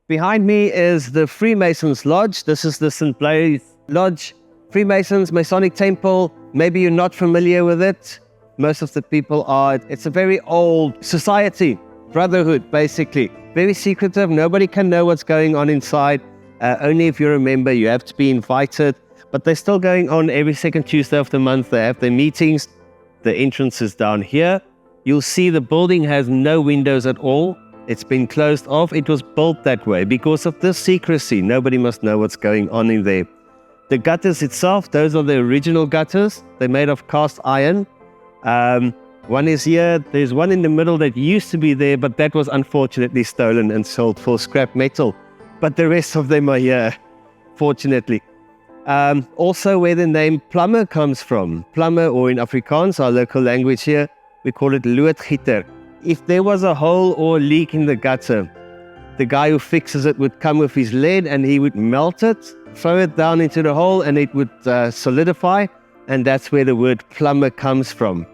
Behind me is the Freemasons Lodge. This is the St. Blaise Lodge. Freemasons, Masonic temple. Maybe you're not familiar with it. Most of the people are. It's a very old society, brotherhood, basically. Very secretive. Nobody can know what's going on inside. Only if you're a member, you have to be invited. But they're still going on every second Tuesday of the month. They have their meetings. The entrance is down here. You'll see the building has no windows at all. It's been closed off. It was built that way because of this secrecy. Nobody must know what's going on in there. The gutters itself, those are the original gutters. They're made of cast iron. One is here. There's one in the middle that used to be there, but that was unfortunately stolen and sold for scrap metal. But the rest of them are here, fortunately. Also where the name plumber comes from. Plumber, or in Afrikaans, our local language here, we call it loodgieter. If there was a hole or a leak in the gutter, the guy who fixes it would come with his lead and he would melt it, throw it down into the hole, and it would solidify. And that's where the word plumber comes from.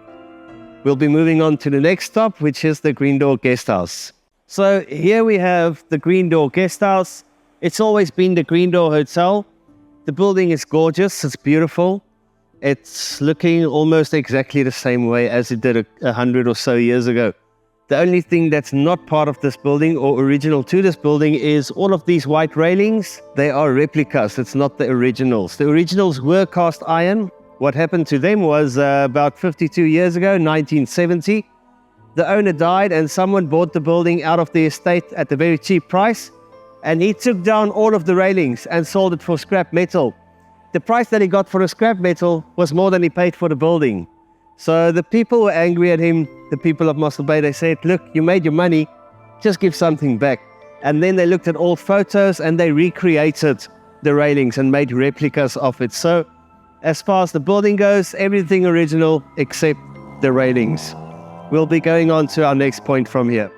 We'll be moving on to the next stop, which is the Green Door Guesthouse. So here we have the Green Door Guesthouse. It's always been the Green Door Hotel. The building is gorgeous. It's beautiful. It's looking almost exactly the same way as it did 100 or so years ago. The only thing that's not part of this building or original to this building is all of these white railings. They are replicas. It's not the originals. The originals were cast iron. What happened to them was about 52 years ago, 1970, the owner died and someone bought the building out of the estate at a very cheap price. And he took down all of the railings and sold it for scrap metal. The price that he got for the scrap metal was more than he paid for the building. So the people were angry at him, the people of Mossel Bay. They said, look, you made your money, just give something back. And then they looked at old photos and they recreated the railings and made replicas of it. So as far as the building goes, everything original except the railings. We'll be going on to our next point from here.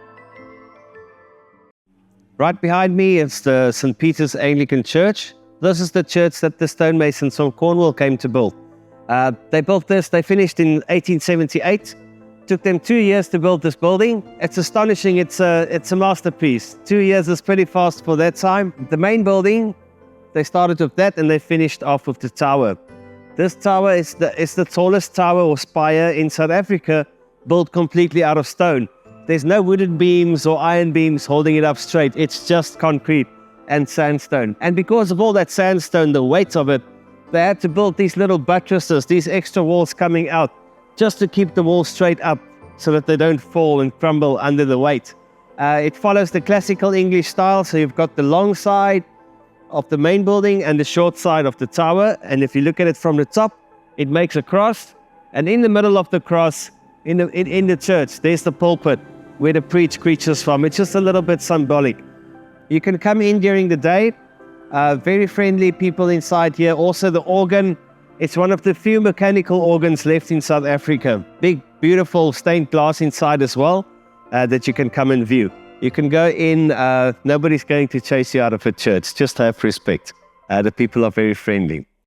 Right behind me is the St. Peter's Anglican Church. This is the church that the stonemasons from Cornwall came to build. They built this, they finished in 1878. Took them 2 years to build this building. It's astonishing, it's a masterpiece. 2 years is pretty fast for that time. The main building, they started with that and they finished off with the tower. This tower is the tallest tower or spire in South Africa, built completely out of stone. There's no wooden beams or iron beams holding it up straight. It's just concrete and sandstone. And because of all that sandstone, the weight of it, they had to build these little buttresses, these extra walls coming out, just to keep the walls straight up so that they don't fall and crumble under the weight. It follows the classical English style, so you've got the long side of the main building and the short side of the tower. And if you look at it from the top, it makes a cross. And in the middle of the cross, in the church, there's the pulpit where the priest preaches from. It's just a little bit symbolic. You can come in during the day. Very friendly people inside here. Also the organ, it's one of the few mechanical organs left in South Africa. Big, beautiful stained glass inside as well that you can come and view. You can go in, nobody's going to chase you out of a church. Just have respect. The people are very friendly.